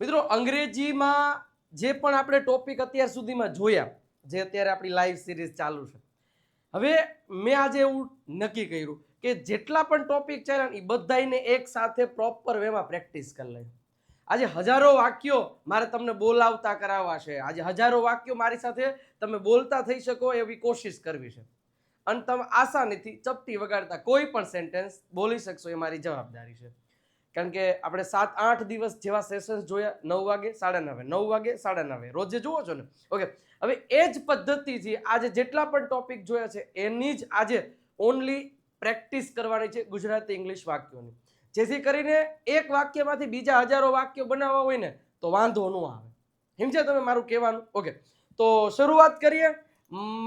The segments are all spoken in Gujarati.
મિત્રો અંગ્રેજીમાં જે પણ આપણે ટોપિક અત્યાર સુધીમાં જોયા, જે અત્યારે આપણી લાઈવ સિરીઝ ચાલુ છે, હવે મેં આજે એવું નક્કી કર્યું કે જેટલા પણ ટોપિક ચાલ્યા ને એ બધાને એક સાથે પ્રોપર વેમાં પ્રેક્ટિસ કરી લઈએ. આજે હજારો વાક્યો મારે તમને બોલાવતા કરાવવા છે. આજે હજારો વાક્યો મારી સાથે તમે બોલતા થઈ શકો એવી કોશિશ કરવી છે. અને તમે આસાનીથી ચપટી વગાડતા કોઈ પણ સેન્ટેન્સ બોલી શકશો એ મારી જવાબદારી છે. કારણ કે આપણે 7-8 દિવસ જેવા સેશન્સ જોયા, 9 વાગે 9:30, 9 વાગે 9:30 રોજે જુઓ છો ને. ઓકે, હવે એ જ પદ્ધતિથી આજે જેટલા પણ ટોપિક જોયા છે એની જ આજે ઓનલી પ્રેક્ટિસ કરવાની છે ગુજરાતી ઇંગ્લિશ વાક્યોની, જેથી કરીને એક વાક્યમાંથી બીજા હજારો વાક્યો બનાવવા હોય ને તો વાંધો ન આવે. સમજ્યા તમે મારું કહેવાનું? ઓકે, તો શરૂઆત કરીએ.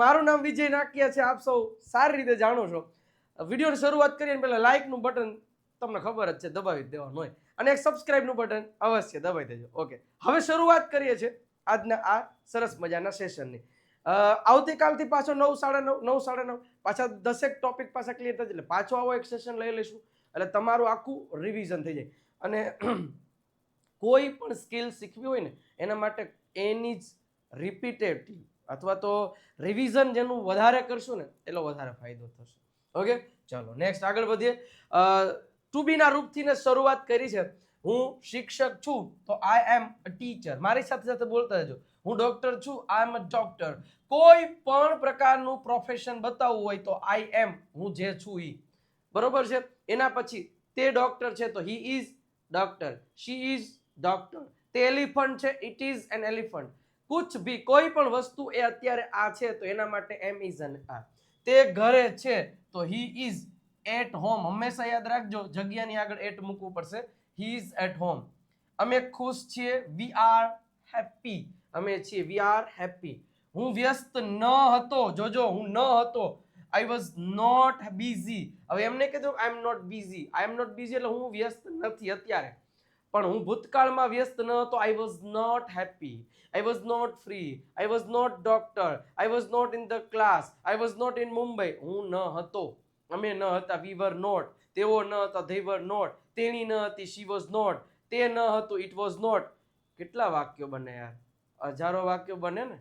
મારું નામ વિજય નાકિયા છે, આપ સૌ સારી રીતે જાણો છો. વિડીયોની શરૂઆત કરીએ પહેલા લાઇકનું બટન તમને ખબર જ છે દબાવી દેવાનું હોય, અને એક સબસ્ક્રાઇબનું બટન અવશ્ય દબાવી દેજો. ઓકે, હવે શરૂઆત કરીએ છીએ આજના આ સરસ મજાના સેશનની. આવતીકાલથી પાછો 9:30, 9:30 પાછા 10 ટોપિક પાછા ક્લિયર થઈ જાય એટલે પાછો આવો એક સેશન લઈ લઈશું, એટલે તમારું આખું રિવિઝન થઈ જાય. અને કોઈ પણ સ્કિલ શીખવી હોય ને એના માટે એની જ રિપીટેટિવ અથવા તો રિવિઝન જેનું વધારે કરશું ને એટલો વધારે ફાયદો થશે. ઓકે, ચાલો નેક્સ્ટ આગળ વધીએ. ટુ બી ના રૂપથી શરૂઆત કરી છે. હું શિક્ષક છું તો આઈ એમ અ ટીચર. મારી સાથે સાથે બોલતા જજો. હું ડોક્ટર છું, આઈ એમ અ ડોક્ટર. કોઈ પણ પ્રકારનું પ્રોફેશન બતાવવું હોય તો આઈ એમ, હું જે છું ઈ. બરોબર છે. એના પછી તે ડોક્ટર છે તો he is doctor, she is doctor. તે એલિફન્ટ છે, ઇટ ઇઝ એન એલિફન્ટ. કુછ ભી, કોઈ પણ વસ્તુ એ અત્યારે આ છે તો એના માટે એમ ઇઝ અને આ. તે ઘરે છે તો હી ઇઝ એટ હોમ. હંમેશા યાદ રાખજો જગ્યાની આગળ એટ મૂકવું પડશે. He is at home. અમે ખુશ છીએ, વી આર હેપી. અમે છીએ, વી આર હેપી. હું વ્યસ્ત ન હતો, જોજો હું ન હતો. I was not busy. હવે એમને કીધું I am not busy. I am not busy એટલે હું વ્યસ્ત નથી અત્યારે. પણ હું ભૂતકાળમાં વ્યસ્ત ન હતો. I was not happy. I was not free. I was not doctor. I was not in the class. I was not in Mumbai. હું ન હતો. અમે ન હતા. We were not. તેઓ ન હતા. They were not. તેણી ન હતી. She was not. તે ન હતું. It was not. કેટલા વાક્યો બને યાર? હજારો વાક્યો બને ને.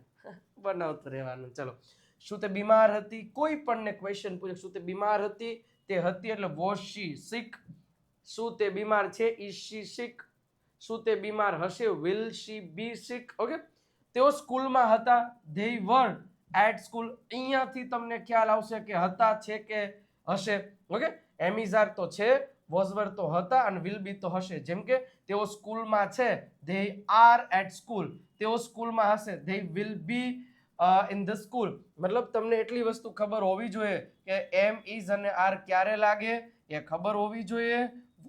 બનાવતું રહેવાનું. ચલો. શું તે બીમાર હતી? કોઈ પણ ને ક્વેશ્ચન પૂછે શું તે બીમાર હતી? તે હતી એટલે was she sick? શું તે બીમાર છે? Is she sick? શું તે બીમાર હશે? Will she be sick? Okay, તેઓ સ્કૂલમાં હતા. They were at school. અહીંયાથી તમને ખ્યાલ આવશે કે હતા છે કે હશે. ઓકે, એમિઝાર તો છે, વોઝવર તો હતા અને વિલ બી તો હશે. જેમ કે તેઓ સ્કૂલમાં છે, they are at school. તેઓ સ્કૂલમાં હશે, they will be in the school. મતલબ તમને એટલી વસ્તુ ખબર હોવી જોઈએ કે એમ ઇઝ અને આર ક્યારે લાગે એ ખબર હોવી જોઈએ.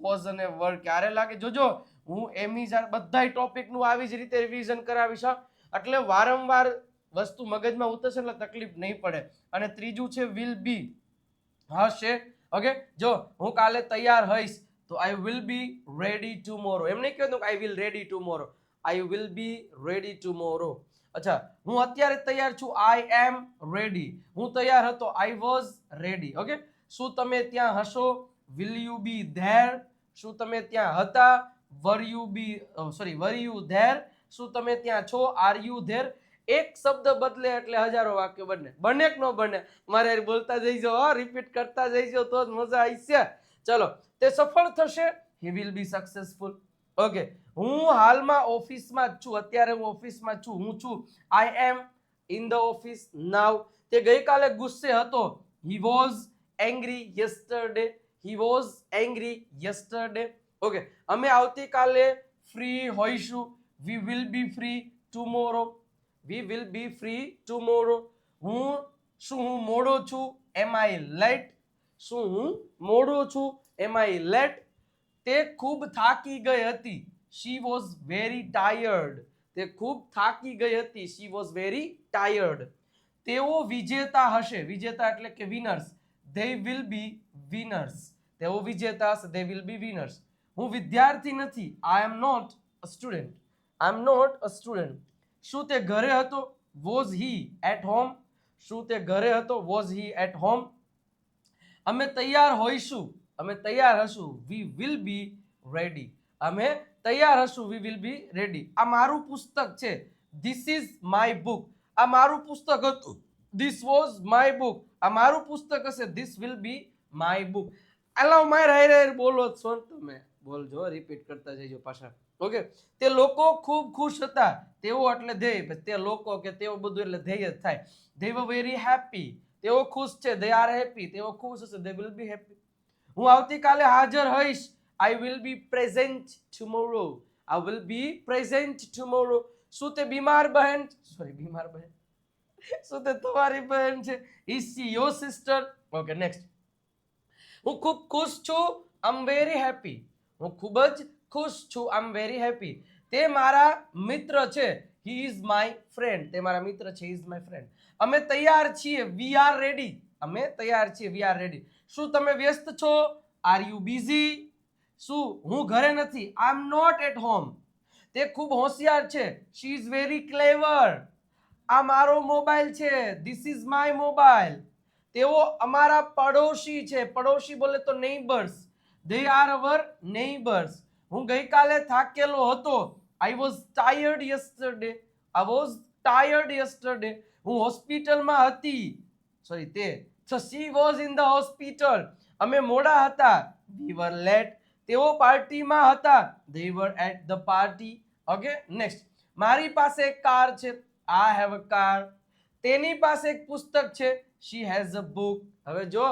વોઝ અને વર ક્યારે લાગે. જોજો હું એમિઝાર બધાય ટોપિકનું આવી જ રીતે રિવિઝન કરાવીશ, એટલે વારંવાર વસ્તુ મગજમાં ઉતરશે એટલે તકલીફ નહીં પડે. અને ત્રીજું છે વિલ બી, હશે. ઓકે, જો હું કાલે તૈયાર હઈશ તો I will be ready tomorrow. એમ નહીં કહેતું કે I will ready tomorrow. I will be ready tomorrow. અચ્છા, હું અત્યારે તૈયાર છું. I am ready. હું તૈયાર હતો. I was ready. ઓકે, શું તમે ત્યાં હશો? Will you be there. શું તમે ત્યાં હતા? were you there? શું તમે ત્યાં છો? are you there? એક શબ્દ બદલે એટલે હજારો વાક્યો બને. બને કે ન બને? મારે બોલતા જઈજો, રિપીટ કરતા જઈજો તો જ મજા આવશે. ચલો, તે સફળ થશે. he will be successful. Okay, હું હાલમાં ઓફિસમાં જ છું. અત્યારે હું ઓફિસમાં છું. હું છું, I am in the office now. તે ગઈકાલે ગુસ્સે હતો. he was angry yesterday. he was angry yesterday. Okay, અમે આવતીકાલે ફ્રી હોઈશું. we will be free tomorrow. we will be free tomorrow. શું હું મોડો છું? am I late? શું હું મોડો છું? am I late? તે ખૂબ થાકી ગઈ હતી. she was very tired. તે ખૂબ થાકી ગઈ હતી. she was very tired. તેઓ વિજેતા હશે. વિજેતા એટલે કે winners. they will be winners. તેઓ વિજેતા હશે. they will be winners. હું વિદ્યાર્થી નથી. I am not a student. I am not a student. શું તે ઘરે હતો? was he at home? શું તે ઘરે હતો? was he at home? અમે તૈયાર હોઈશું. અમે તૈયાર હશું. we will be ready. અમે તૈયાર હશું, વી વિલ બી રેડી. આ મારું પુસ્તક છે, ધીસ ઇઝ માય બુક. આ મારું પુસ્તક હતું, ધીસ વોઝ માય બુક. આ મારું પુસ્તક હશે, this will be my book. અલાવ માય રાય બોલો છો ને તમે, બોલજો, રિપીટ કરતા જજો પાછા. ઓકે. તે લોકો ખૂબ ખુશ હતા. તેઓ એટલે ધ્યેય, તે લોકો કે તેઓ બધું એટલે ધ્યેય જ થાય. they were very happy. તેઓ ખુશ છે, they are happy. તેઓ ખુશ હશે, they will be happy. હું આવતીકાલે હાજર હઈશ, I will be present tomorrow. I will be present tomorrow. શું તે બીમાર બહેન, બીમાર બહેન, શું તે તમારી બહેન છે? Is she your sister? Okay, next. હું ખૂબ ખુશ છું, I'm very happy. હું ખૂબ જ ખુશ છું, I'm very happy. તે મારા મિત્ર છે, he is my friend. તે મારા મિત્ર છે, he is my friend. અમે તૈયાર છીએ, we are ready. અમે તૈયાર છીએ, we are ready. શું તમે વ્યસ્ત છો? Are you busy? શું હું ઘરે નથી? I'm not at home. તે ખૂબ હોશિયાર છે, she is very clever. આ મારો મોબાઈલ છે, this is my mobile. તેઓ અમારા પડોશી છે, પડોશી બોલે તો neighbours. they are our neighbors. હું ગઈકાલે થાકેલો હતો, I was tired yesterday. I was tired yesterday. હું હોસ્પિટલમાં હતી, તે so she was in the hospital. અમે મોડા હતા, we were late. તેઓ પાર્ટીમાં હતા, they were at the party. Okay, next. મારી પાસે એક કાર છે, I have a car. તેની પાસે એક પુસ્તક છે, she has a book. હવે જો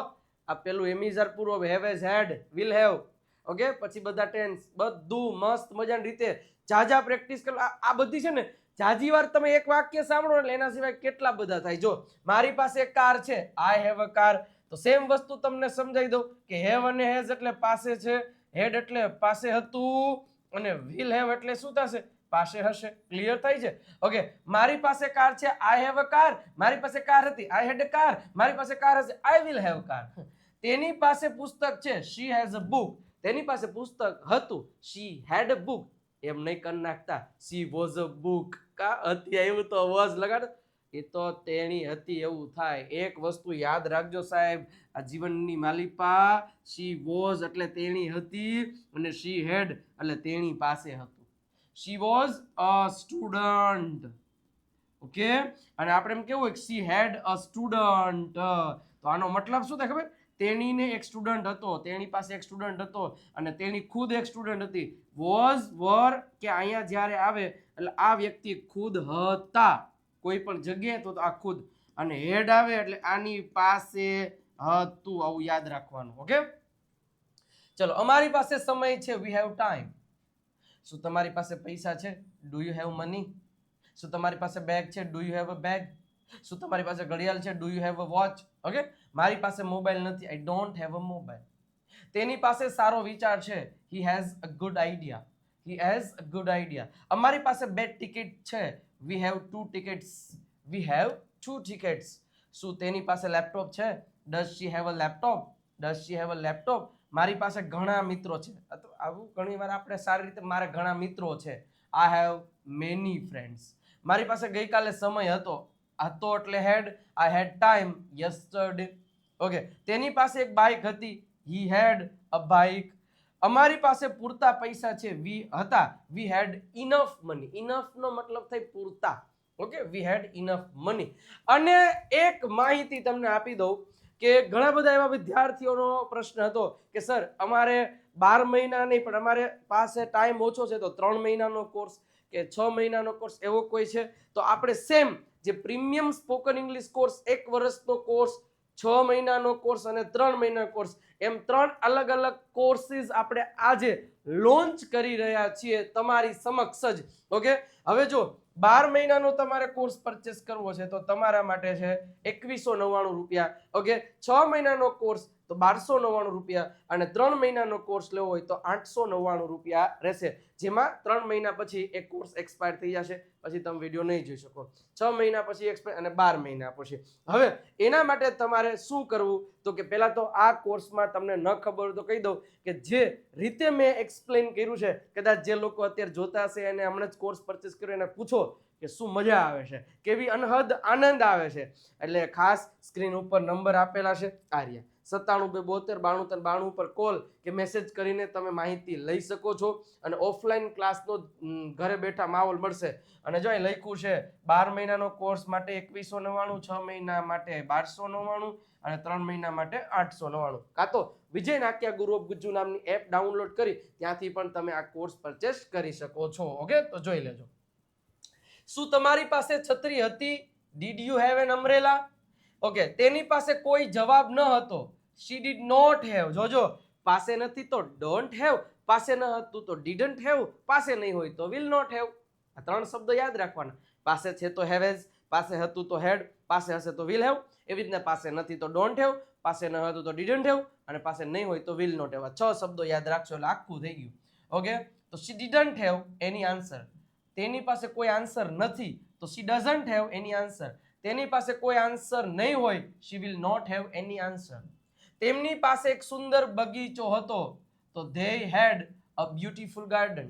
આ પેલું એમિઝર પૂરો, have has had, will have. Okay, પછી બધા ટેન્સ બધું મસ્ત મજાની રીતે જાજા પ્રેક્ટિસ કરો. આ બધી છે ને, જાજી વાર તમે એક વાક્ય સાંભળો એટલે એના સિવાય કેટલા બધા થાય. જો મારી પાસે એક કાર છે, I have a car. તો સેમ વસ્તુ તમને સમજાવી દઉં કે હેવ અને હેઝ એટલે પાસે છે, હેડ એટલે પાસે હતું, અને વિલ હેવ એટલે શું થશે? પાસે હશે. ક્લિયર થાય છે? ઓકે, મારી પાસે કાર છે, આઈ હેવ અ કાર. મારી પાસે કાર હતી, આઈ હેડ અ કાર. મારી પાસે કાર હશે, આઈ વિલ હેવ કાર. તેની પાસે પુસ્તક છે, શી હેઝ અ બુક. તેની પાસે પુસ્તક હતું, શી હેડ અ બુક. એમ નહીં કરી નાખતા, શી વોઝ અ બુક. કા હતી એવું તો વોઝ લગાડ, એ તો તેણી હતી એવું થાય. એક વસ્તુ યાદ રાખજો સાહેબ, આ જીવનની માલિપા, શી વોઝ એટલે તેણી હતી, અને શી હેડ એટલે તેણી પાસે હતું. She was a student. Okay, અને આપણે એમ કેવું શી હેડ અ સ્ટુડન્ટ, તો આનો મતલબ શું થાય ખબર? તેણીને એક સ્ટુડન્ટ હતો, તેણી પાસે એક સ્ટુડન્ટ હતો, અને તેણી ખુદ એક સ્ટુડન્ટ હતી. વોઝ, વર કે અહીંયા જ્યારે આવે એટલે આ વ્યક્તિ ખુદ હતા કોઈ પણ જગ્યાએ, તો આ ખુદ, અને હેડ આવે એટલે આની પાસે હતું. આવું યાદ રાખવાનું. ઓકે, ચલો. અમારી પાસે સમય છે, વી હેવ ટાઈમ. શું તમારી પાસે પૈસા છે? Do you have money? શું તમારી પાસે બેગ છે? Do you have a bag? શું તમારી પાસે ઘડિયાળ છે? Do you have a watch? Okay, મારી પાસે મોબાઈલ નથી, I don't have a mobile. તેની પાસે સારો વિચાર છે, he has a good idea. He has a good idea. અમારી પાસે 2 ટિકિટ છે, we have 2 tickets. We have 2 tickets. શું તેની પાસે લેપટોપ છે? Does she have a laptop? Does she have a laptop? મારી પાસે ઘણા મિત્રો છે. આવું ઘણી વાર આપણે સારી રીતે, મારા ઘણા મિત્રો છે, આઈ હેવ મેની ફ્રેન્ડ્સ. મારી પાસે ગઈકાલે સમય હતો, હતો એટલે હેડ, આઈ હેડ ટાઈમ યસ્ટરડે. ઓકે, તેની પાસે એક બાઇક હતી, હી હેડ અ બાઇક. અમારી પાસે પૂરતા પૈસા છે, વી હતા, વી હેડ ઇનફ મની. ઇનફ નો મતલબ થાય પૂરતા. ઓકે, વી હેડ ઇનફ મની. અને એક માહિતી તમને આપી દઉં કે ઘણા બધા એવા વિદ્યાર્થીઓનો પ્રશ્ન હતો કે સર અમારે 12 મહિના નહીં, પણ અમારે પાસે ટાઈમ ઓછો છે, તો 3 મહિનાનો કોર્સ કે 6 મહિનાનો કોર્સ એવો કોઈ છે? તો આપણે સેમ જે પ્રીમિયમ સ્પોકન ઇંગ્લિશ કોર્સ, 1 વર્ષનો કોર્સ, 6 મહિનાનો કોર્સ અને 3 મહિનાનો કોર્સ, એમ 3 અલગ અલગ કોર્સીસ આપણે આજે લોન્ચ કરી રહ્યા છીએ તમારી સમક્ષ જ. ઓકે, હવે જો 12 મહિનાનો તમારે કોર્સ પરચેસ કરવો છે તો તમારા માટે છે 2199 રૂપિયા. ઓકે, 6 મહિનાનો કોર્સ તો 1299 રૂપિયા, અને 3 મહિનાનો કોર્સ લેવો હોય તો 899 રૂપિયા રહેશે. જેમાં 3 મહિના પછી એક કોર્સ એક્સપાયર થઈ જશે, પછી તમે વિડીયો નહીં જોઈ શકો. 6 મહિના પછી એક્સપાયર, અને 12 મહિના પછી. હવે એના માટે તમારે શું કરવું? તો કે પહેલા તો આ કોર્સમાં તમને ન ખબર હોય તો કહી દઉં કે જે રીતે મેં એક્સપ્લેન કર્યું છે, કદાચ જે લોકો અત્યારે જોતા હશે અને હમણાં જ કોર્સ પરચેસ કર્યો એને પૂછો કે શું મજા આવે છે, કેવી અનહદ આનંદ આવે છે, એટલે ખાસ સ્ક્રીન ઉપર નંબર આપેલા છે, આ રહ્યા. 97 2 72 93 92 પર કોલ કે મેસેજ કરીને તમે માહિતી લઈ શકો છો અને ઓફલાઈન ક્લાસનો ઘરે બેઠા માહોલ મળશે. અને જો અહીં લખ્યું છે 12 મહિનાનો કોર્સ માટે 2199, 6 મહિના માટે 1299 અને 3 મહિના માટે 899. કાં તો વિજય નાક્યા ગુરુ ઓફ ગુજ્જુ નામની એપ ડાઉનલોડ કરી ત્યાંથી પણ તમે આ કોર્સ પરચેસ કરી શકો છો. ઓકે, તો જોઈ લેજો. શું તમારી પાસે છત્રી હતી? Did you have an umbrella? Okay, તેની પાસે કોઈ જવાબ ન હતો. She did not have. જોજો, પાસે નથી તો ડોન્ટ હેવ, પાસે ન હતું તો ડીડન્ટ હેવ, પાસે નહીં હોય તો વિલ નોટ હેવ. આ 3 શબ્દો યાદ રાખવાના. પાસે છે તો હેવેઝ, પાસે હતું તો હેડ, પાસે હશે તો વિલ હેવ. એવી રીતના પાસે નથી તો ડોન્ટ હેવ, પાસે ન હતું તો ડીડન્ટ હેવ અને પાસે નહીં હોય તો વિલ નોટ હેવ. 6 શબ્દો યાદ રાખશો એટલે આખું થઈ ગયું. ઓકે, તો શી ડીડન્ટ હેવ એની આન્સર. તેની પાસે કોઈ આન્સર નથી તો શી ડઝન્ટ હેવ એની આન્સર. તેની પાસે કોઈ આન્સર નહીં હોય she will not have any answer. તેમની પાસે એક સુંદર બગીચો હતો તો they had a beautiful garden.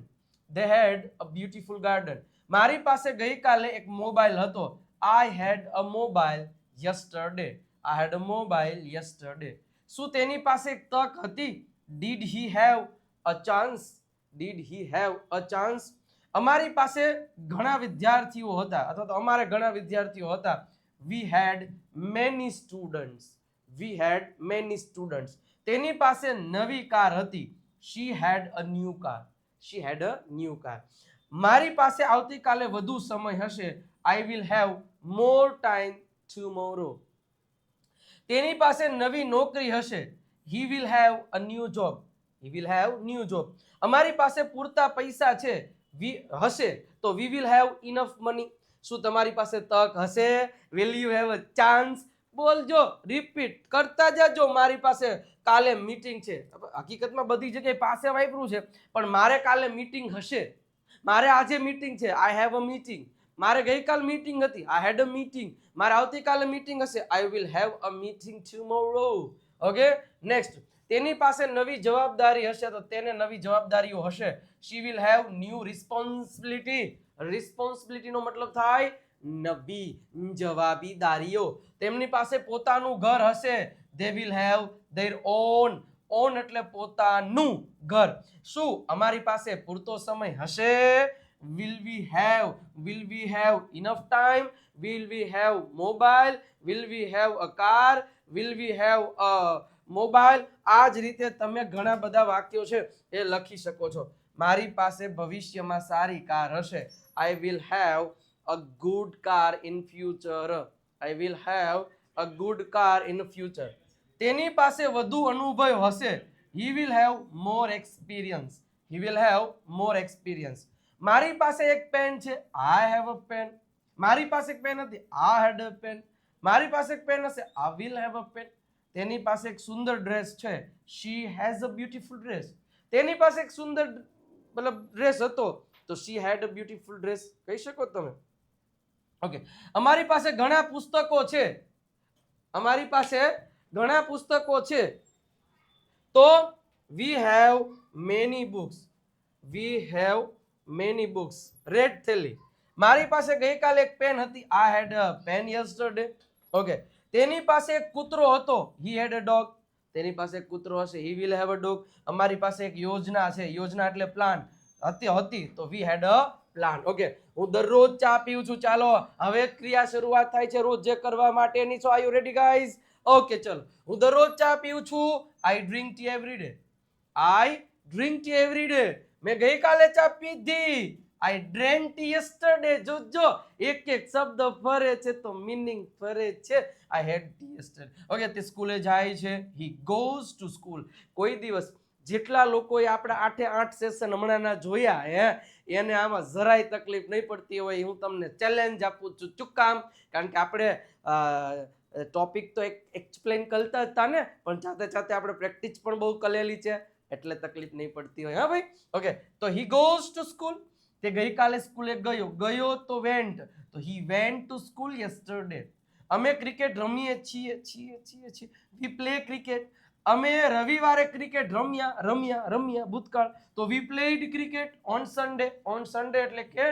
they had a beautiful garden. મારી પાસે ગઈકાલે એક મોબાઈલ હતો. I had a mobile yesterday. I had a mobile yesterday. શું તેની પાસે એક તક હતી? Did he have a chance? Did he have a chance? અમારી પાસે ઘણા વિદ્યાર્થીઓ હતા અથવા તો અમારે ઘણા વિદ્યાર્થીઓ હતા. We had many students. We had many students. તેની પાસે નવી કાર હતી. She had a new car. She had a new car. મારી પાસે આવતીકાલે વધુ સમય હશે. I will have more time tomorrow. તેની પાસે નવી નોકરી હશે. He will have a new job. He will have new job. અમારી પાસે પૂરતા પૈસા છે. હશે તો we will have enough money. શું તમારી પાસે તક હશે? Will you have a chance? બોલજો, રિપીટ કરતા જાજો. મારી પાસે કાલે મીટિંગ છે. હકીકતમાં બધી જગ્યાએ પાસે વાપર્યું છે પણ મારે કાલે મીટિંગ હશે. મારે આજે મીટિંગ છે. I have a meeting. મારે ગઈકાલ મીટિંગ હતી. I had a meeting. મારે આવતીકાલે મીટિંગ હશે. I will have a meeting tomorrow. Okay, next. તેની પાસે નવી જવાબદારી હશે તો તેને નવી જવાબદારીઓ હશે. She will have new responsibility. Responsibility નો મતલબ થાય નવી જવાબદારીઓ. તેમની પાસે પોતાનું ઘર હશે. They will have their own. On એટલે પોતાનું ઘર. શું અમારી પાસે પૂરતો સમય હશે? Will we have enough time? Will we have mobile? Will we have a car? Will we have a mobile? આ જ રીતે તમે ઘણા બધા વાક્યો છે એ લખી શકો છો. મારી પાસે ભવિષ્યમાં સારી કાર હશે. I will have a good car in future. I will have a good car in future. તેની પાસે વધુ અનુભવ હશે. He will have more experience. He will have more experience. મારી પાસે એક પેન છે. I have a pen. મારી પાસે એક પેન હતી. I had a pen. મારી પાસે એક પેન હશે. I will have a pen. તેની પાસે એક સુંદર ડ્રેસ છે. She has a beautiful dress. તેની પાસે એક સુંદર મતલબ ડ્રેસ હતો તો she had a beautiful dress કહી શકો તમે. ઓકે, અમારી પાસે ઘણા પુસ્તકો છે. અમારી પાસે ઘણા પુસ્તકો છે તો we have many books. We have many books. Red થેલી. મારી પાસે ગઈકાલે એક પેન હતી. I had a pen yesterday. Okay, તેની પાસે એક કૂતરો હતો. He had a dog. તેની પાસે એક કૂતરો હશે. He will have a dog. અમારી પાસે એક યોજના છે. યોજના એટલે પ્લાન. હતી તો we had a plan. Okay, હું દરરોજ ચા પીઉં છું. ચાલો હવે ક્રિયા શરૂઆત થાય છે રોજ જે કરવા માટેની. So are you ready guys? Okay, ચલો. હું દરરોજ ચા પીઉં છું. I drink tea every day. I drink tea every day. મેં ગઈકાલે ચા પીધી. I drank tea yesterday. જોજો એક એક શબ્દ ફરે છે તો મીનિંગ ફરે છે. I had tea yesterday. Okay, તે સ્કૂલે જાય છે. He goes to school. કોઈ દિવસ જેટલા લોકોએ આપણા 8 સેશન હમણાંના જોયા એને આમાં જરાય તકલીફ નહીં પડતી હોય હું તમને ચેલેન્જ આપું છું. શું કામ? કારણ કે આપણે ટોપિક તો એક્સપ્લેન કરતા હતા ને પણ સાથે સાથે આપણે પ્રેક્ટિસ પણ બહુ કરેલી છે એટલે તકલીફ નહીં પડતી હોય. હા ભાઈ? ઓકે, તો હી ગોઝ ટુ સ્કૂલ. તે ગઈકાલે સ્કૂલે ગયો તો વેન્ટ. તો he went to school yesterday. અમે ક્રિકેટ રમીએ છીએ. We play cricket. અમે રવિવારે ક્રિકેટ રમ્યા ભૂતકાળ તો we played cricket on Sunday. On Sunday એટલે કે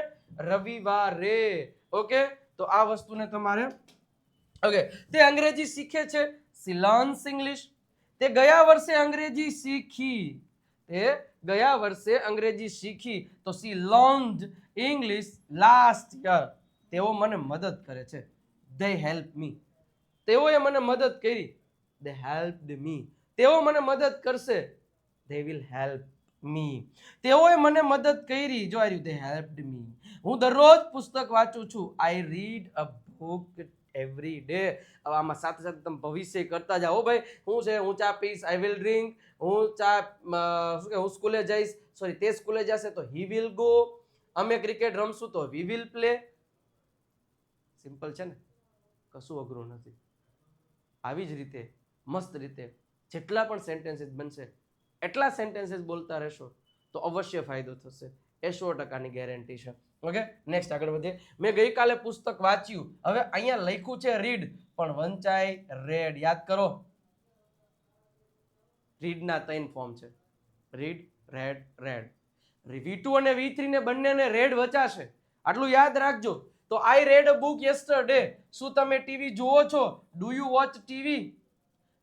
રવિવારે. ઓકે, તો આ વસ્તુને તમારે ઓકે. તે અંગ્રેજી શીખે છે. She learns English. તે ગયા વર્ષે અંગ્રેજી શીખી. તે ગયા વર્ષે અંગ્રેજી શીખી. તો C learned English last year. તેઓ મને મદદ કરે છે. They help me. તેઓએ મને મદદ કરી. ધે હેલ્પડ મી. તેઓ મને મદદ કરશે. They will help me. તેઓએ મને મદદ કરી. જો આવ્યું ધે હેલ્પડ મી. હું દરરોજ પુસ્તક વાંચું છું. આઈ read a book every day. હવે આમાં સાથે સાથે તમે ભવિષ્ય કરતા જાઓ ભાઈ. હું છે, હું ચા પીશ, આઈ વિલ ડ્રિંક. હું ચા શું કે હું સ્કૂલે જઈશ, સોરી તે સ્કૂલે જશે તો હી વિલ ગો. અમે ક્રિકેટ રમશું તો વી વિલ પ્લે. સિમ્પલ છે ને, કશું અઘરું નથી. આવી જ રીતે મસ્ત રીતે જેટલા પણ સેન્ટેન્સીસ બનશે એટલા સેન્ટેન્સીસ બોલતા રહેશો તો અવશ્ય ફાયદો થશે. એ 100%ની ગેરંટી છે. ઓકે, નેક્સ્ટ આગળ વધીએ. મેં ગઈકાલે પુસ્તક વાંચ્યું. હવે અહીંયા લખ્યું છે રીડ, પણ વંચાય રેડ. યાદ કરો, રીડના 3 ફોર્મ છે, રીડ, રેડ, રેડ. V2 અને V3 ને બંનેને રેડ વચાશે, આટલું યાદ રાખજો. તો આઈ રેડ અ બુક યસ્ટરડે. શું તમે ટીવી જુઓ છો? Do you watch TV?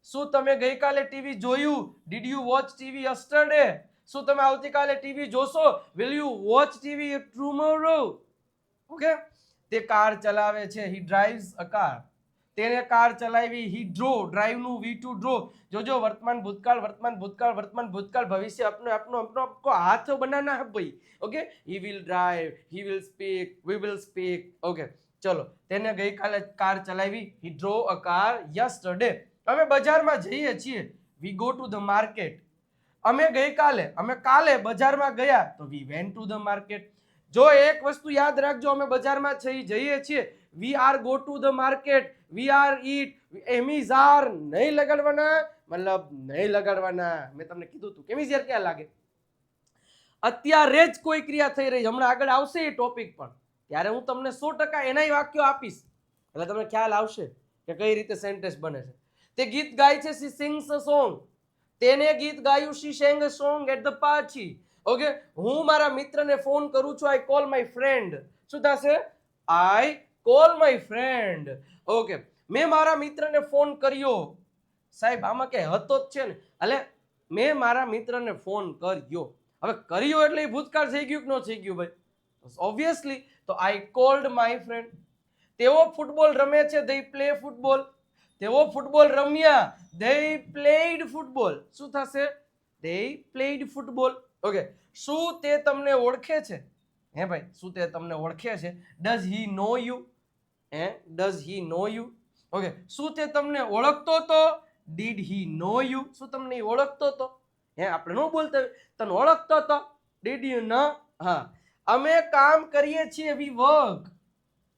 શું તમે ગઈકાલે ટીવી જોયું? Did you watch TV yesterday? શું તમે આવતીકાલે ટીવી જોશો? Will you watch TV tomorrow? Okay, તે કાર ચલાવે છે. હી ડ્રાઇવ્સ અ કાર. તેને કાર ચલાવી. He draw. ડ્રાઈવ નું V2 ડ્રો. જોજો વર્તમાન ભૂતકાળ, વર્તમાન ભૂતકાળ, વર્તમાન ભૂતકાળ, ભવિષ્ય अपनो अपनो अपनो आपको हाथ बनाना है भाई. Okay, he will drive, he will speak, we will speak. Okay, ચલો. તેને ગઈકાલે કાર ચલાવી. He drove a car yesterday. અમે બજારમાં જઈએ છીએ. We go to the market. અમે કાલે બજારમાં ગયા તો we went to the market. જો એક વસ્તુ યાદ રાખજો, અમે બજારમાં જઈએ છીએ. We are go to the market. We are eat. એમીઝ આર નહીં લગાડવાના, મતલબ નહીં લગાડવાના. મેં તમને કીધું હતું કેમીઝ યાર ક્યાં લાગે? અત્યારે જ કોઈ ક્રિયા થઈ રહી. હમણાં આગળ આવશે એ ટોપિક પણ, ત્યારે હું તમને 100% એનાય વાક્યો આપીશ, એટલે તમને ખ્યાલ આવશે કે કઈ રીતે સેન્ટેન્સ બને છે. તે ગીત ગાય છે. C sings a song. તેને ગીત ગાયું. શી sang a song at the party. Okay, હું મારા મિત્રને ફોન કરું છું. I call my friend. શું થશે? I call my friend. Okay, મેં મારા મિત્રને ફોન કર્યો. સાહેબ આમાં કે હતો જ છે ને, એટલે મેં મારા મિત્રને ફોન કર્યો. હવે કર્યો એટલે એ ભૂતકાળ થઈ ગયું કે ન થઈ ગયું ભાઈ? ઓબ્વિયસલી. તો આઈ કોલ્ડ માય ફ્રેન્ડ. તેઓ ફૂટબોલ રમે છે. They play football. તેઓ ફૂટબોલ રમ્યા. They played football. શું થશે? They played football. ઓકે, શું તે તમને ઓળખે છે? હે ભાઈ, શું તે તમને ઓળખે છે? Does he know you? Does he know you? Okay, શું તે તમને ઓળખતો તો? Did he know you? શું તમને ઓળખતો તો? આપણે નો બોલતા તને ઓળખતો તો? ડીડ યુ ન? હા, અમે કામ કરીએ છીએ. વી વર્ક.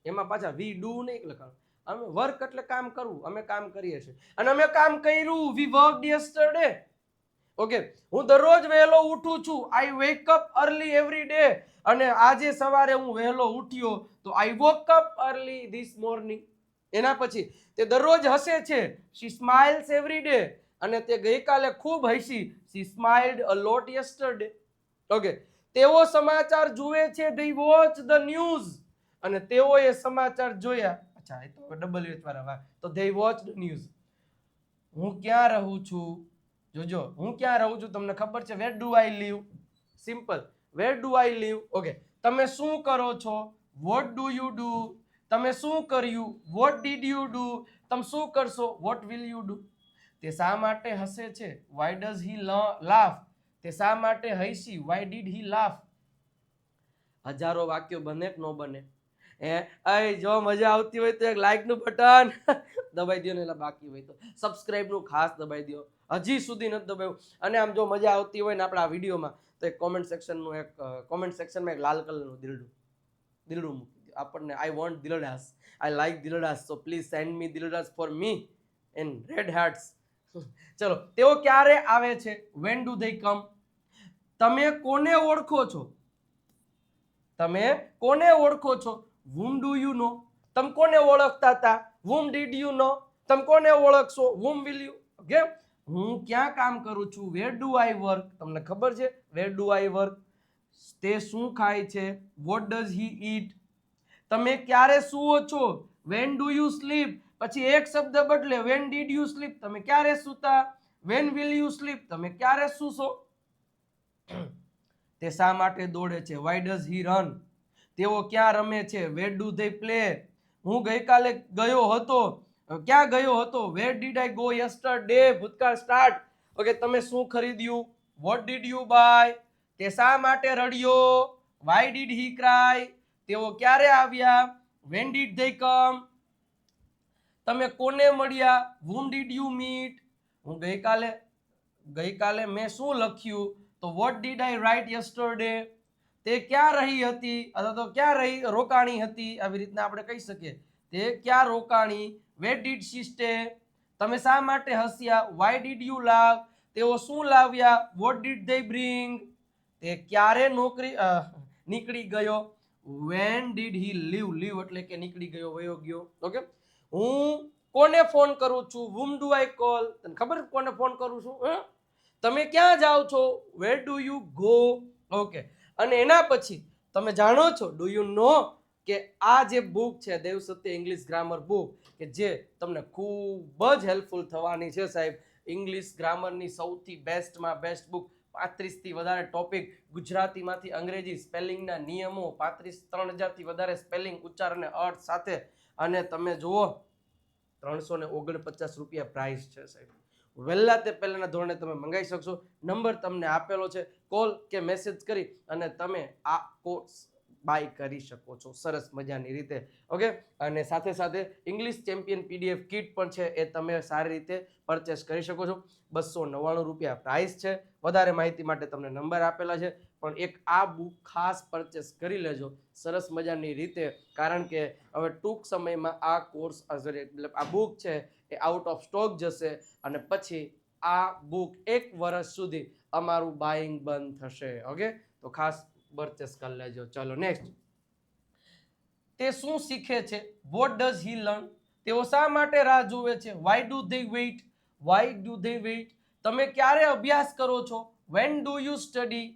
એમાં પાછા વી ડુ નહીં લખાણ. અમે વર્ક એટલે કામ કરવું. અમે કામ કરીએ છીએ અને અમે કામ કર્યું. વી વર્કડ યસ્ટરડે. ઓકે, હું દરરોજ વહેલો ઉઠું છું. I wake up early every day. અને આજે સવારે હું વહેલો ઉઠ્યો તો I woke up early this morning. એના પછી તે દરરોજ હસે છે. She smiles every day. અને તે ગઈકાલે ખૂબ હસી. She smiled a lot yesterday. Okay, તેઓ સમાચાર જુએ છે. They watch the news. અને તેઓએ સમાચાર જોયા. અચ્છા, એ તો ડબલ એચ વાળા. તો ધે વોચ ધ ન્યૂઝ. હું ક્યાં રહું છું? જોજો, હું ક્યાં રહું છું તમને ખબર છે? Where do I live. Simple, where do I live. Okay, તમે શું કરો છો? What do you do. તમે શું કર્યું? What did you do. તમે શું કરશો? What will you do. તે શા માટે હસે છે? Why does he laugh. તે શા માટે હસી? Why did he laugh. હજારો વાક્યો બને કે ન બને? જો મજા આવતી હોય તો એક લાઈક નું બટન દબાઈ દો ને, એટલે બાકી હોય તો સબસ્ક્રાઇબ નું ખાસ દબાઈ દો. હજી સુધી નથી દબાવ્યું. અને આમ જો મજા આવતી હોય ને આપણા વિડીયોમાં, તો એક કોમેન્ટ સેક્શનમાં એક લાલ કલરનું દિલડું મૂકી દો. આપણને આઈ વોન્ટ દિલડાસ, આઈ લાઈક દિલડાસ, સો પ્લીઝ સેન્ડ મી દિલડાસ for me and red hearts. ચલો, તેઓ ક્યારે આવે છે? When do they come. તમે કોને ઓળખો છો? તમે કોને ઓળખો છો? whom do you know. તમે કોને ઓળખતા હતા? whom did you know. તમે કોને ઓળખશો? whom will you. ઓકે, હું ક્યાં કામ કરું છું? where do I work. તમને ખબર છે where do I work. તે શું ખાય છે? what does he eat. તમે ક્યારે સૂવો છો? when do you sleep. પછી એક શબ્દ બદલે when did you sleep. તમે ક્યારે સૂતા? વેન વિલ યુ સ્લીપ, તમે ક્યારે સૂશો? તે શા માટે દોડે છે? Why does he run? તેઓ ક્યાં રમે છે? Where do they play? હું ગઈકાલે ગયો હતો, ક્યાં ગયો હતો? Where did I go yesterday? ભૂતકાળ સ્ટાર્ટ. ઓકે, તમે શું ખરીદ્યું? What did you buy? તે શા માટે રડ્યો? Why did he cry? તેઓ ક્યારે આવ્યા? When did they come? તમે કોને મળ્યા? whom did you meet? હું ગઈકાલે મેં શું લખ્યું? તો what did I write yesterday? તે ક્યાં રહી હતી અથવા તો ક્યાં રોકાણી હતી, આવી રીતના આપણે કહી શકીએ. તે ક્યાં રોકાણી? where did she stay? તમે શા માટે હસ્યા? why did you laugh? તેઓ શું લાવ્યા? what did they bring? તે ક્યારે નીકળી ગયો? when did he leave એટલે કે નીકળી ગયો, વયો ગયો. ઓકે, હું કોને ફોન કરું છું? whom do I call? તને ખબર કોને ફોન કરું છું? તમે ક્યાં જાઓ છો? where do you go? Okay, અને એના પછી તમે જાણો છો, ડુ યુ નો, કે આ જે બુક છે દેવ સત્ય ઇંગ્લિશ ગ્રામર બુક, કે જે તમને ખૂબ જ હેલ્પફુલ થવાની છે સાહેબ. ઇંગ્લિશ ગ્રામરની સૌથી બેસ્ટમાં બેસ્ટ બુક. 35 થી વધારે ટોપિક, ગુજરાતીમાંથી અંગ્રેજી, સ્પેલિંગના નિયમો, 3000થી વધારે સ્પેલિંગ, ઉચ્ચાર અને અર્થ સાથે. અને તમે જુઓ 349 રૂપિયા પ્રાઇસ છે સાહેબ. વહેલા તે પહેલાના ધોરણે તમે મંગાવી શકશો. નંબર તમને આપેલો છે, કોલ કે મેસેજ કરી અને તમે આ કોર્સ બાય કરી શકો છો સરસ મજાની રીતે. ઓકે, અને સાથે સાથે ઇંગ્લિશ ચેમ્પિયન પીડીએફ કિટ પણ છે, એ તમે સારી રીતે પરચેસ કરી શકો છો. 299 રૂપિયા પ્રાઇસ છે. વધારે માહિતી માટે તમને નંબર આપેલા છે, પણ એક આ બુક ખાસ પરચેસ કરી લેજો સરસ મજાની રીતે, કારણ કે હવે ટૂંક સમયમાં આ કોર્સ મતલબ આ બુક છે એ આઉટ ઓફ સ્ટોક જશે, અને પછી આ બુક 1 વર્ષ સુધી અમારું બાઇંગ બંધ થશે. ઓકે, તો ખાસ પરચેસ કરી લેજો. ચલો નેક્સ્ટ. તે શું શીખે છે? What does he learn? તેઓ શા માટે રાહ જુએ છે? Why do they wait? Why do they wait? તમે ક્યારે અભ્યાસ કરો છો? When do you study?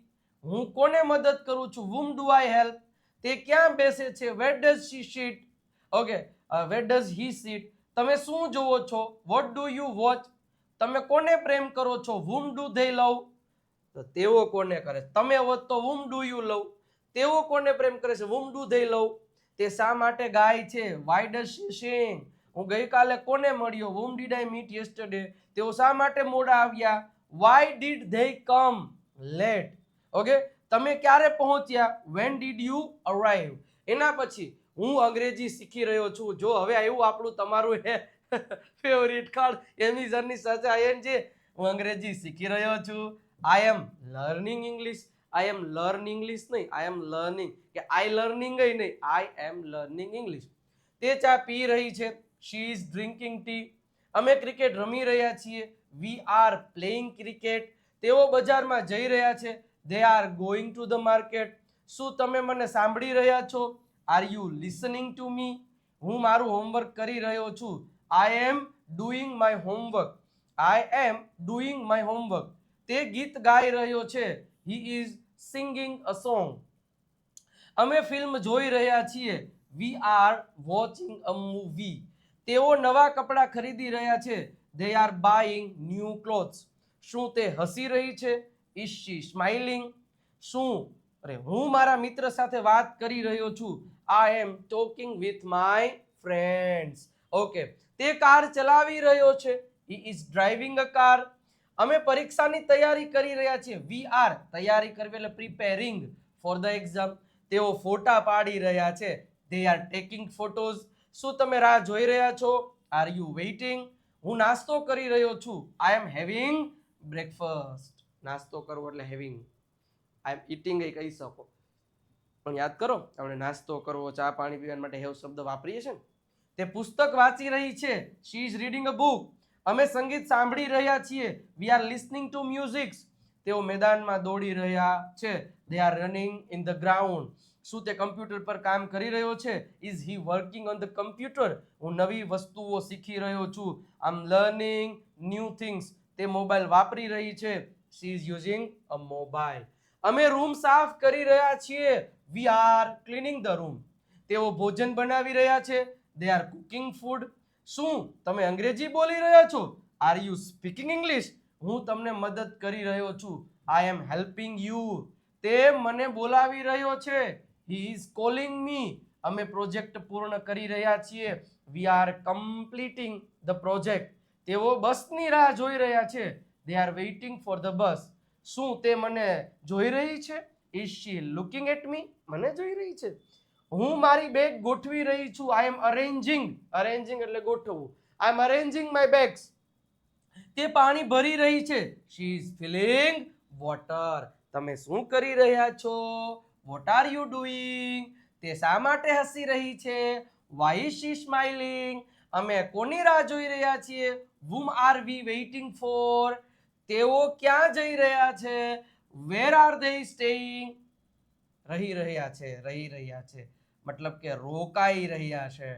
હું કોને મદદ કરું છું? whom do I help? તે ક્યાં બેસે છે? where does she sit? Okay, where does he sit? તમે શું જોવો છો? what do you watch? તમે કોને પ્રેમ કરો છો? whom do they love? તો તેઓ કોને કરે? તમે હોત તો whom do you love? તેઓ કોને પ્રેમ કરે છે? whom do they love? તે શા માટે ગાય છે? why does she sing? હું ગઈકાલે કોને મળ્યો? whom did I meet yesterday? તેઓ શા માટે મોડા આવ્યા? why did they come late? Okay, તમે ક્યારે પહોંચ્યા? when did you arrive? એના પછી હું અંગ્રેજી શીખી રહ્યો છું. જો હવે આવ્યું આપણું તમારું ફેવરિટ કાર્ડ એમિઝનની સાથે આઈએનજી. હું અંગ્રેજી શીખી રહ્યો છું. I M learning English. I M learn English નહીં, આઈ એમ લર્નિંગ, કે આઈ લર્નિંગ નહીં, આઈ એમ લર્નિંગ ઇંગ્લિશ. તે ચા પી રહી છે. She is drinking tea. અમે ક્રિકેટ રમી રહ્યા છીએ. We are playing cricket. તેઓ બજારમાં જઈ રહ્યા છે. they are going to the market. શું તમે મને સાંભળી રહ્યા છો? are you listening to me? હું મારું હોમવર્ક કરી રહ્યો છું. I am doing my homework. I am doing my homework. તે ગીત ગાઈ રહ્યો છે. he is singing a song. અમે ફિલ્મ જોઈ રહ્યા છીએ. we are watching a movie. તેઓ નવા કપડાં ખરીદી રહ્યા છે. they are buying new clothes. શું તે હસી રહી છે? is she smiling? હું મારા મિત્ર સાથે વાત કરી રહ્યો છું. I am talking with my friends. Okay, તે કાર ચલાવી રહ્યો છે. he is driving a car. અમે પરીક્ષાની તૈયારી કરી રહ્યા છીએ. we are તૈયારી કરવી એટલે preparing for the exam. તેઓ ફોટા પાડી રહ્યા છે. they are taking photos. શું તમે રાહ જોઈ રહ્યા છો? are you waiting? હું નાસ્તો કરી રહ્યો છું. I am having breakfast. નાસ્તો કરવો એટલે having. I am eating એ કહી શકો, પણ યાદ કરો આપણે નાસ્તો કરવો, ચા પાણી પીવા માટે હેવ શબ્દ વાપરીએ છીએ ને. તે પુસ્તક વાંચી રહી છે. she is reading a book. અમે સંગીત સાંભળી રહ્યા છીએ. we are listening to music. તેઓ મેદાનમાં દોડી રહ્યા છે. they are running in the ground. શું તે કમ્પ્યુટર પર કામ કરી રહ્યો છે? is he working on the computer? હું નવી વસ્તુઓ શીખી રહ્યો છું. I'm learning new things. તે મોબાઈલ વાપરી રહી છે. she is using a mobile. અમે રૂમ સાફ કરી રહ્યા છીએ. we are cleaning the room. તેઓ ભોજન બનાવી રહ્યા છે. they are cooking food. શું તમે અંગ્રેજી બોલી રહ્યા છો? are you speaking English? હું તમને મદદ કરી રહ્યો છું. I am helping you. તે મને બોલાવી રહ્યો છે. He is calling me. અમે પ્રોજેક્ટ પૂર્ણ કરી રહ્યા છીએ. We are completing the project. તેઓ બસની રાહ જોઈ રહ્યા છે. They are waiting for the bus. શું તે મને જોઈ રહી છે? Is she looking at me? મને જોઈ રહી છે. હું મારી બેગ ગોઠવી રહી છું. I am arranging. અરેન્જિંગ એટલે ગોઠવવું. I am arranging my bags. તે પાણી ભરી રહી છે. She is filling water. તમે શું કરી રહ્યા છો? What are you doing? તે શા માટે હસી રહી છે? Why is she smiling? અમે કોની રાહ જોઈ રહ્યા છીએ? whom are we waiting for? તેઓ ક્યાં જઈ રહ્યા છે? Where are they staying? રહી રહ્યા છે મતલબ કે રોકાઈ રહ્યા છે.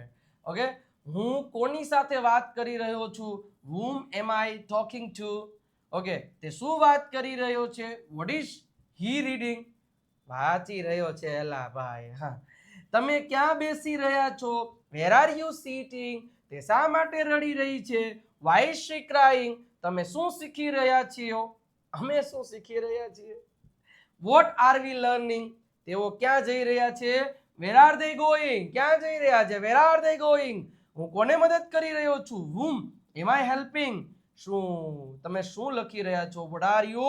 ઓકે, હું કોની સાથે વાત કરી રહ્યો છું? whom am I talking to? Okay, તે શું વાત કરી રહ્યો છે? what is he reading? વાંચી રહ્યો છે એલા ભાઈ. હા, તમે ક્યાં બેસી રહ્યા છો? where are you sitting? તે શા માટે રડી રહી છે? why is she crying? તમે શું શીખી રહ્યા છો? અમે શું શીખી રહ્યા છીએ? what are we learning? તેઓ ક્યાં જઈ રહ્યા છે? where are they going? ક્યાં જઈ રહ્યા છે? where are they going? હું કોને મદદ કરી રહ્યો છું? whom am I helping? તમે શું લખી રહ્યા છો? what are you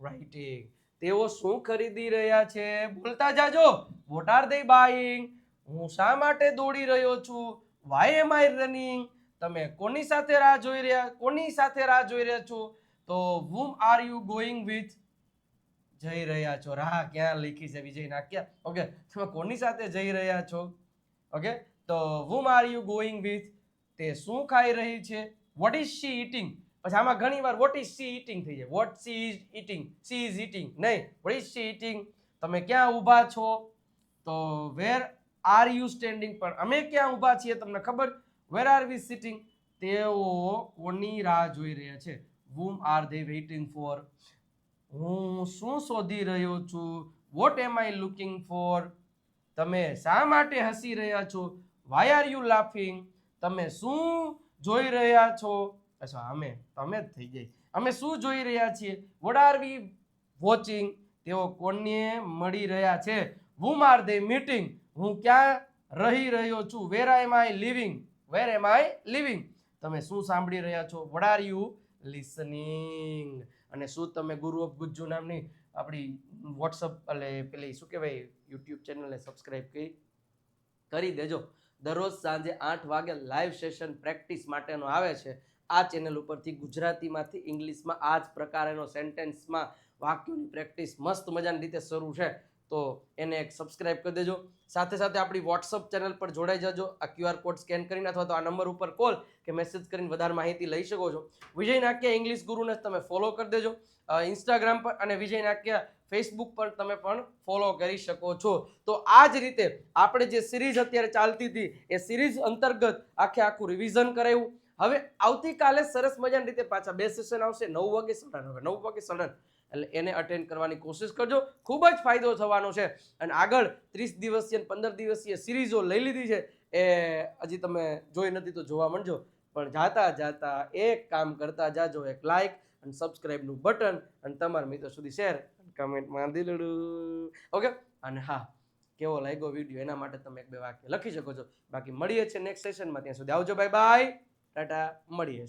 writing? તેઓ શું ખરીદી રહ્યા છે? બોલતા જાજો. what are they buying? હું શા માટે દોડી રહ્યો છું? why am I running? તમે કોની સાથે રાહ જોઈ રહ્યા છો? તો whom are you going with? જઈ રહ્યા છો. રાહ ક્યાં લખી છે વિજય નાખ્યા. ઓકે, તમે કોની સાથે જઈ રહ્યા છો? ઓકે, તો whom are you going with? તે શું ખાઈ રહી છે? what is she eating? પછી આમાં ઘણી વાર what is she eating થઈ જાય. what she is eating, she is eating નહીં, what is she eating? તમે ક્યાં ઊભા છો? તો where are you standing? પણ અમે ક્યાં ઊભા છીએ તમને ખબર? where are we sitting? તેઓ કોની રાહ જોઈ રહ્યા છે? whom are they waiting for? હું શું શોધી રહ્યો છું? what am I looking for? તમે શા માટે હસી રહ્યા છો? why are you laughing? તમે શું જોઈ રહ્યા છો? અચ્છા, તમે જ થઈ જાય. અમે શું જોઈ રહ્યા છીએ? what are we watching? તેઓ કોને મળી રહ્યા છે? whom are they meeting? હું ક્યાં રહી રહ્યો છું? where am I living? તમે શું સાંભળી રહ્યા છો? what are you listening? અને શું તમે ગુરુ ઓફ ગુજ્જુ નામની આપણી વોટ્સઅપ એટલે પેલી શું કહેવાય યુટ્યુબ ચેનલને સબસ્ક્રાઇબ કરી દેજો. દરરોજ સાંજે 8 વાગે લાઈવ સેશન પ્રેક્ટિસ માટેનો આવે છે. આ ચેનલ ઉપરથી ગુજરાતીમાંથી ઇંગ્લિશમાં આ જ પ્રકારનો સેન્ટેન્સમાં વાક્યોની પ્રેક્ટિસ મસ્ત મજાની રીતે શરૂ છે. તો એને એક સબસ્ક્રાઇબ કરી દેજો. સાથે સાથે આપણી વોટ્સઅપ ચેનલ પર જોડાઈ જજો. આ QR કોડ સ્કેન કરીને અથવા તો આ નંબર ઉપર કોલ કે મેસેજ કરીને વધારે માહિતી લઈ શકો છો. વિજય નાક્યા ઇંગ્લિશ ગુરુને તમે ફોલો કરી દેજો ઇન્સ્ટાગ્રામ પર, અને વિજય નાક્યા ફેસબુક પર તમે પણ ફોલો કરી શકો છો. તો આ જ રીતે આપણે જે સિરીઝ અત્યારે ચાલતી હતી એ સિરીઝ અંતર્ગત આખું રિવિઝન કરાવ્યું. હવે આવતીકાલે સરસ મજાની રીતે પાછા 2 સેશન આવશે 9 વાગે 9 વાગે એટલે એને અટેન્ડ કરવાની કોશિશ કરજો. ખૂબ જ ફાયદો થવાનો છે. અને આગળ 30 દિવસીય 15 દિવસીય સિરીઝો લઈ લીધી છે, એ હજી તમે જોઈ નથી તો જોવા માંડજો. પણ જાતા એક કામ કરતા જાજો, એક લાઈક અને સબસ્ક્રાઇબનું બટન અને તમારા મિત્રો સુધી શેર અને કમેન્ટમાં દિલડું. ઓકે, અને હા, કેવો લાગ્યો વિડીયો એના માટે તમે 1-2 વાક્ય લખી શકો છો. બાકી મળીએ છીએ નેક્સ્ટ સેશનમાં. ત્યાં સુધી આવજો. બાય બાય, ટાટા, મળીએ.